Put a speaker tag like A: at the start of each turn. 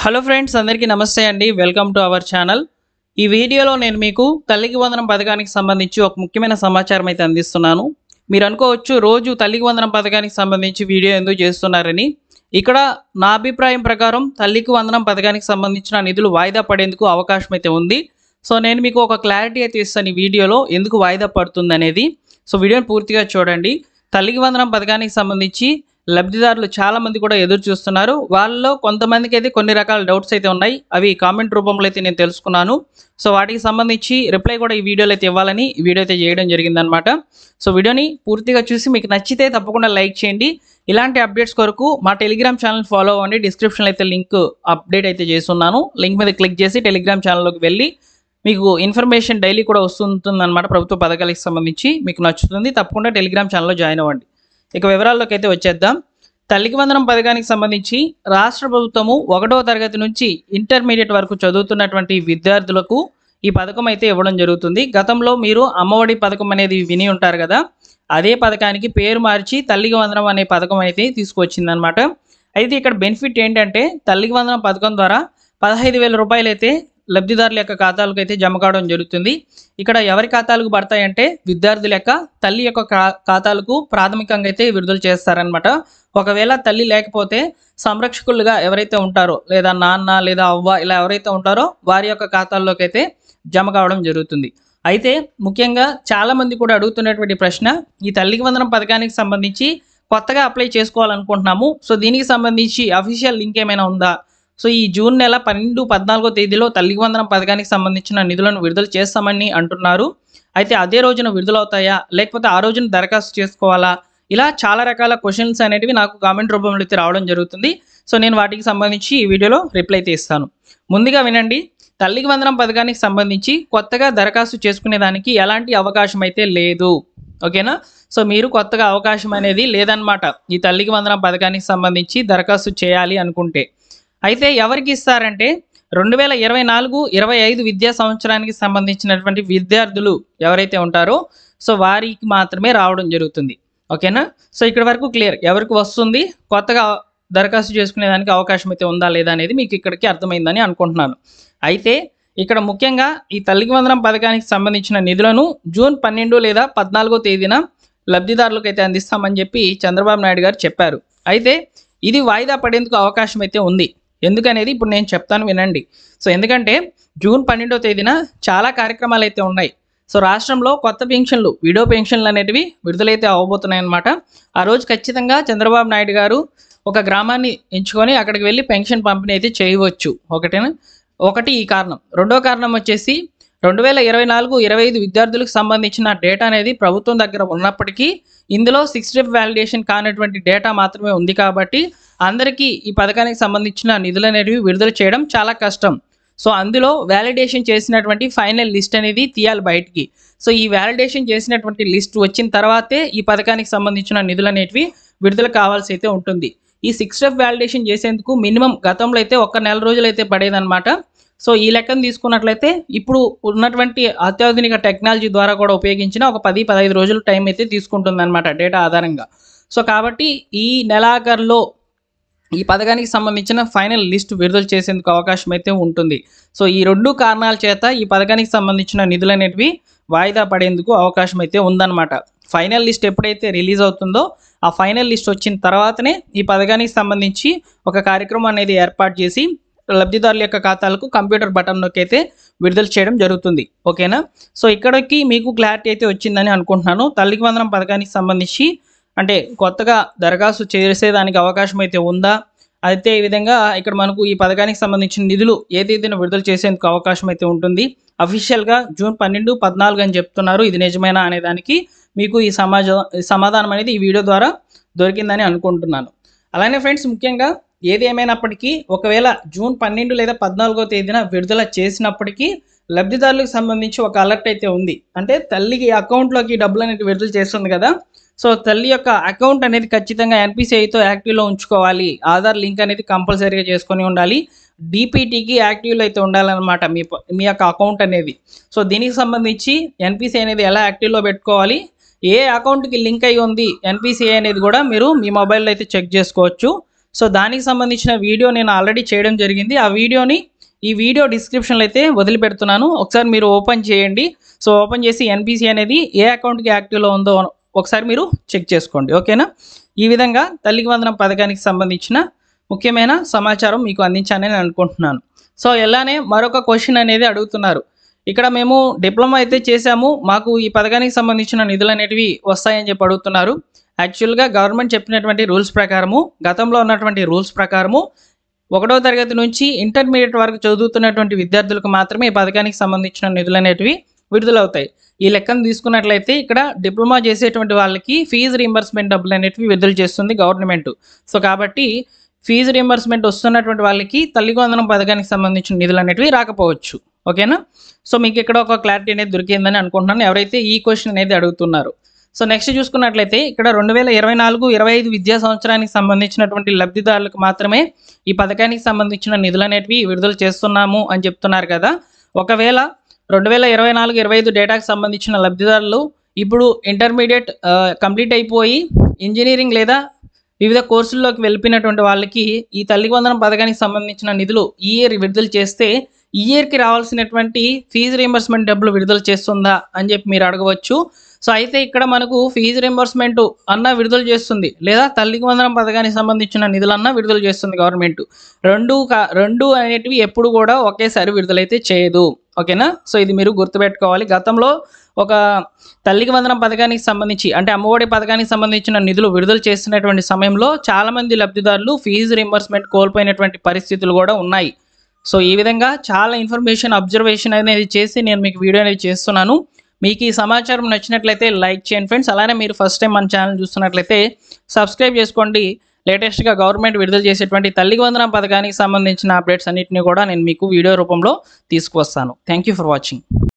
A: Hello friends, అందరికీ నమస్తే అండి. Welcome to our channel. ఈ వీడియోలో నేను మీకు తల్లికి వందనం పథకానికి సంబంధించి ఒక ముఖ్యమైన సమాచారం అయితే అందిస్తున్నాను. మీరు అనుకోవచ్చు, రోజు తల్లికి వందనం పథకానికి సంబంధించి వీడియో ఎందుకు చేస్తున్నారని. ఇక్కడ నా అభిప్రాయం ప్రకారం తల్లికి వందనం పథకానికి సంబంధించిన నిధులు వాయిదా పడేందుకు అవకాశం అయితే ఉంది. సో నేను మీకు ఒక క్లారిటీ అయితే ఇస్తాను ఈ వీడియోలో ఎందుకు వాయిదా పడుతుంది అనేది. సో వీడియోని పూర్తిగా చూడండి. తల్లికి వందనం పథకానికి సంబంధించి లబ్ధిదారులు చాలామంది కూడా ఎదురు చూస్తున్నారు. వాళ్ళలో కొంతమందికి అయితే కొన్ని రకాల డౌట్స్ అయితే ఉన్నాయి. అవి కామెంట్ రూపంలో అయితే నేను తెలుసుకున్నాను. సో వాటికి సంబంధించి రిప్లై కూడా ఈ వీడియోలో అయితే ఇవ్వాలని ఈ వీడియో అయితే చేయడం జరిగిందనమాట. సో వీడియోని పూర్తిగా చూసి మీకు నచ్చితే తప్పకుండా లైక్ చేయండి. ఇలాంటి అప్డేట్స్ కొరకు మా టెలిగ్రామ్ ఛానల్ ఫాలో అవ్వండి. డిస్క్రిప్షన్లో అయితే లింక్ అప్డేట్ అయితే చేస్తున్నాను. లింక్ మీద క్లిక్ చేసి టెలిగ్రామ్ ఛానల్లోకి వెళ్ళి మీకు ఇన్ఫర్మేషన్ డైలీ కూడా వస్తుందన్నమాట. ప్రభుత్వ పథకాలకు సంబంధించి మీకు నచ్చుతుంది. తప్పకుండా టెలిగ్రామ్ ఛానల్లో జాయిన్ అవ్వండి. ఇక వివరాల్లోకి అయితే వచ్చేద్దాం. తల్లికి వందనం పథకానికి సంబంధించి రాష్ట్ర ప్రభుత్వము 1వ తరగతి నుంచి ఇంటర్మీడియట్ వరకు చదువుతున్నటువంటి విద్యార్థులకు ఈ పథకం అయితే ఇవ్వడం జరుగుతుంది. గతంలో మీరు అమ్మఒడి పథకం అనేది విని ఉంటారు కదా, అదే పథకానికి పేరు మార్చి తల్లికి వందనం అనే పథకం అయితే తీసుకొచ్చిందనమాట. అయితే ఇక్కడ బెనిఫిట్ ఏంటంటే, తల్లికి వందనం పథకం ద్వారా 15,000 రూపాయలు అయితే లబ్ధిదారుల యొక్క ఖాతాలకు అయితే జమ కావడం జరుగుతుంది. ఇక్కడ ఎవరి ఖాతాలకు పడతాయంటే విద్యార్థుల యొక్క తల్లి యొక్క ఖాతాలకు ప్రాథమికంగా అయితే విడుదల చేస్తారనమాట. ఒకవేళ తల్లి లేకపోతే సంరక్షకులుగా ఎవరైతే ఉంటారో, లేదా నాన్న లేదా అవ్వ ఇలా ఎవరైతే ఉంటారో వారి యొక్క ఖాతాల్లోకి అయితే జమ కావడం జరుగుతుంది. అయితే ముఖ్యంగా చాలామంది కూడా అడుగుతున్నటువంటి ప్రశ్న, ఈ తల్లికి వందనం పథకానికి సంబంధించి కొత్తగా అప్లై చేసుకోవాలనుకుంటున్నాము. సో దీనికి సంబంధించి అఫీషియల్ లింక్ ఏమైనా ఉందా? సో ఈ జూన్ నెల 12, 14వ తేదీలో తల్లికి వందనం పథకానికి సంబంధించిన నిధులను విడుదల చేస్తామని అంటున్నారు. అయితే అదే రోజున విడుదలవుతాయా, లేకపోతే ఆ రోజున దరఖాస్తు చేసుకోవాలా? ఇలా చాలా రకాల క్వశ్చన్స్ అనేటివి నాకు కామెంట్ రూపంలో అయితే రావడం జరుగుతుంది. సో నేను వాటికి సంబంధించి ఈ వీడియోలో రిప్లై అయితే ఇస్తాను. ముందుగా వినండి. తల్లికి వందనం పథకానికి సంబంధించి కొత్తగా దరఖాస్తు చేసుకునేదానికి ఎలాంటి అవకాశం అయితే లేదు. ఓకేనా? సో మీరు కొత్తగా అవకాశం అనేది లేదన్నమాట ఈ తల్లికి వందనం పథకానికి సంబంధించి దరఖాస్తు చేయాలి అనుకుంటే. అయితే ఎవరికి ఇస్తారంటే 2024-25 విద్యా సంవత్సరానికి సంబంధించినటువంటి విద్యార్థులు ఎవరైతే ఉంటారో సో వారికి మాత్రమే రావడం జరుగుతుంది. ఓకేనా? సో ఇక్కడ వరకు క్లియర్. ఎవరికి వస్తుంది, కొత్తగా దరఖాస్తు చేసుకునేదానికి అవకాశం అయితే ఉందా లేదా అనేది మీకు ఇక్కడికి అర్థమైందని అనుకుంటున్నాను. అయితే ఇక్కడ ముఖ్యంగా ఈ తల్లికి వందనం పథకానికి సంబంధించిన నిధులను జూన్ 12 లేదా 14వ తేదీన లబ్ధిదారులకు అయితే అందిస్తామని చెప్పి చంద్రబాబు నాయుడు గారు చెప్పారు. అయితే ఇది వాయిదా పడేందుకు అవకాశం అయితే ఉంది. ఎందుకనేది ఇప్పుడు నేను చెప్తాను, వినండి. సో ఎందుకంటే జూన్ 12వ తేదీన చాలా కార్యక్రమాలు అయితే ఉన్నాయి. సో రాష్ట్రంలో కొత్త పెన్షన్లు, విడో పెన్షన్లు అనేటివి విడుదలైతే అవ్వబోతున్నాయి అన్నమాట. ఆ రోజు ఖచ్చితంగా చంద్రబాబు నాయుడు గారు ఒక గ్రామాన్ని ఎంచుకొని అక్కడికి వెళ్ళి పెన్షన్ పంపిణీ అయితే చేయవచ్చు. ఒకటి ఈ కారణం. రెండో కారణం వచ్చేసి 2024-25 విద్యార్థులకు సంబంధించిన డేటా అనేది ప్రభుత్వం దగ్గర ఉన్నప్పటికీ ఇందులో 6 స్టెప్ వ్యాలిడేషన్ కానటువంటి డేటా మాత్రమే ఉంది. కాబట్టి అందరికీ ఈ పథకానికి సంబంధించిన నిధులు అనేవి విడుదల చేయడం చాలా కష్టం. సో అందులో వ్యాలిడేషన్ చేసినటువంటి ఫైనల్ లిస్ట్ అనేది తీయాలి బయటికి. సో ఈ వ్యాలిడేషన్ చేసినటువంటి లిస్ట్ వచ్చిన తర్వాతే ఈ పథకానికి సంబంధించిన నిధులు అనేటివి విడుదల కావాల్సి అయితే ఉంటుంది. ఈ 6 స్టెప్ వ్యాలిడేషన్ చేసేందుకు మినిమం గతంలో అయితే 1 నెల రోజులు అయితే పడేదన్నమాట. సో ఈ లెక్కను తీసుకున్నట్లయితే ఇప్పుడు ఉన్నటువంటి అత్యాధునిక టెక్నాలజీ ద్వారా కూడా ఉపయోగించిన ఒక 10-15 రోజులు టైం అయితే తీసుకుంటుంది అనమాట డేటా ఆధారంగా. సో కాబట్టి ఈ నెలాఖరులో ఈ పథకానికి సంబంధించిన ఫైనల్ లిస్ట్ విడుదల చేసేందుకు అవకాశం అయితే ఉంటుంది. సో ఈ 2 కారణాల చేత ఈ పథకానికి సంబంధించిన నిధులు అనేటివి వాయిదా పడేందుకు అవకాశం అయితే ఉందన్నమాట. ఫైనల్ లిస్ట్ ఎప్పుడైతే రిలీజ్ అవుతుందో ఆ ఫైనల్ లిస్ట్ వచ్చిన తర్వాతనే ఈ పథకానికి సంబంధించి ఒక కార్యక్రమం అనేది ఏర్పాటు చేసి లబ్ధిదారుల యొక్క ఖాతాలకు కంప్యూటర్ బటన్ నొక్కి అయితే విడుదల చేయడం జరుగుతుంది. ఓకేనా? సో ఇక్కడికి మీకు క్లారిటీ అయితే వచ్చిందని అనుకుంటున్నాను. తల్లికి వందనం పథకానికి సంబంధించి అంటే కొత్తగా దరఖాస్తు చేసేదానికి అవకాశం అయితే ఉందా, అయితే ఈ విధంగా ఇక్కడ మనకు ఈ పథకానికి సంబంధించిన నిధులు ఏ తేదీన విడుదల చేసేందుకు అవకాశం అయితే ఉంటుంది. అఫీషియల్గా జూన్ 12, 14 అని చెప్తున్నారు. ఇది నిజమేనా అనే దానికి మీకు ఈ సమాధానం అనేది ఈ వీడియో ద్వారా దొరికిందని అనుకుంటున్నాను. అలానే ఫ్రెండ్స్, ముఖ్యంగా ఏది ఏమైనప్పటికీ ఒకవేళ జూన్ 12 లేదా 14వ తేదీన విడుదల చేసినప్పటికీ లబ్ధిదారులకు సంబంధించి ఒక అలర్ట్ అయితే ఉంది. అంటే తల్లికి అకౌంట్లోకి డబ్బులు అనేది విడుదల చేస్తుంది కదా, సో తల్లి యొక్క అకౌంట్ అనేది ఖచ్చితంగా NPCIతో యాక్టివ్లో ఉంచుకోవాలి. ఆధార్ లింక్ అనేది కంపల్సరీగా చేసుకొని ఉండాలి. DPTకి యాక్టివ్లో అయితే ఉండాలన్నమాట మీ యొక్క అకౌంట్ అనేది. సో దీనికి సంబంధించి NPCI అనేది ఎలా యాక్టివ్లో పెట్టుకోవాలి, ఏ అకౌంట్కి లింక్ అయి ఉంది NPCI అనేది కూడా మీరు మీ మొబైల్లో అయితే చెక్ చేసుకోవచ్చు. సో దానికి సంబంధించిన వీడియో నేను ఆల్రెడీ చేయడం జరిగింది. ఆ వీడియోని ఈ వీడియో డిస్క్రిప్షన్లో అయితే వదిలిపెడుతున్నాను. ఒకసారి మీరు ఓపెన్ చేయండి. సో ఓపెన్ చేసి ఎన్పిసి అనేది ఏ అకౌంట్కి యాక్టివ్లో ఉందో ఒకసారి మీరు చెక్ చేసుకోండి. ఓకేనా? ఈ విధంగా తల్లికి వందనం పథకానికి సంబంధించిన ముఖ్యమైన సమాచారం మీకు అందించానని నేను అనుకుంటున్నాను. సో ఇలానే మరొక క్వశ్చన్ అనేది అడుగుతున్నారు. ఇక్కడ మేము డిప్లొమా అయితే చేశాము, మాకు ఈ పథకానికి సంబంధించిన నిధులు అనేటివి వస్తాయని చెప్పి అడుగుతున్నారు. యాక్చువల్గా గవర్నమెంట్ చెప్పినటువంటి రూల్స్ ప్రకారము, గతంలో ఉన్నటువంటి రూల్స్ ప్రకారము 1వ తరగతి నుంచి ఇంటర్మీడియట్ వరకు చదువుతున్నటువంటి విద్యార్థులకు మాత్రమే ఈ పథకానికి సంబంధించిన నిధులు అనేటివి విడుదలవుతాయి. ఈ లెక్కను తీసుకున్నట్లయితే ఇక్కడ డిప్లొమా చేసేటువంటి వాళ్ళకి ఫీజు రీంబర్స్మెంట్ డబ్బులు అనేటివి విడుదల చేస్తుంది గవర్నమెంట్. సో కాబట్టి ఫీజు రీంబర్స్మెంట్ వస్తున్నటువంటి వాళ్ళకి తల్లికి వందనం పథకానికి సంబంధించిన నిధులు అనేటివి రాకపోవచ్చు. ఓకేనా? సో మీకు ఇక్కడ ఒక క్లారిటీ అనేది దొరికిందని అనుకుంటున్నాను ఎవరైతే ఈ క్వశ్చన్ అనేది అడుగుతున్నారు. సో నెక్స్ట్ చూసుకున్నట్లయితే ఇక్కడ 2024-25 విద్యా సంవత్సరానికి సంబంధించినటువంటి లబ్ధిదారులకు మాత్రమే ఈ పథకానికి సంబంధించిన నిధులు అనేటివి విడుదల చేస్తున్నాము అని చెప్తున్నారు కదా. ఒకవేళ 2024-25 డేటాకు సంబంధించిన లబ్ధిదారులు ఇప్పుడు ఇంటర్మీడియట్ కంప్లీట్ అయిపోయి ఇంజనీరింగ్ లేదా వివిధ కోర్సుల్లోకి వెళ్ళిపోయినటువంటి వాళ్ళకి ఈ తల్లికి వందనం పథకానికి సంబంధించిన నిధులు ఈ ఇయర్ విడుదల చేస్తే ఈ ఇయర్కి రావాల్సినటువంటి ఫీజు రీంబర్స్మెంట్ డబ్బులు విడుదల చేస్తుందా అని చెప్పి మీరు అడగవచ్చు. సో అయితే ఇక్కడ మనకు ఫీజు రీంబర్స్మెంట్ అన్న విడుదల చేస్తుంది, లేదా తల్లికి వందనం పథకానికి సంబంధించిన నిధులన్నా విడుదల చేస్తుంది గవర్నమెంట్. రెండు అనేటివి ఎప్పుడు కూడా ఒకేసారి విడుదలైతే చేయదు. ఓకేనా? సో ఇది మీరు గుర్తుపెట్టుకోవాలి. గతంలో ఒక తల్లికి వందనం పథకానికి సంబంధించి అంటే అమ్మఒడి పథకానికి సంబంధించిన నిధులు విడుదల చేస్తున్నటువంటి సమయంలో చాలామంది లబ్ధిదారులు ఫీజు రీంబర్స్మెంట్ కోల్పోయినటువంటి పరిస్థితులు కూడా ఉన్నాయి. సో ఈ విధంగా చాలా ఇన్ఫర్మేషన్ అబ్జర్వేషన్ అనేది చేసి నేను మీకు వీడియో అనేది చేస్తున్నాను. మీకు ఈ సమాచారం నచ్చినట్లయితే లైక్ చేయండి ఫ్రెండ్స్. అలానే మీరు ఫస్ట్ టైం మన ఛానల్ చూస్తున్నట్లయితే సబ్స్క్రైబ్ చేసుకోండి. లేటెస్ట్గా గవర్నమెంట్ విడుదల చేసేటువంటి తల్లికి వందనం పథకానికి సంబంధించిన అప్డేట్స్ అన్నింటినీ కూడా నేను మీకు వీడియో రూపంలో తీసుకువస్తాను. Thank you for watching.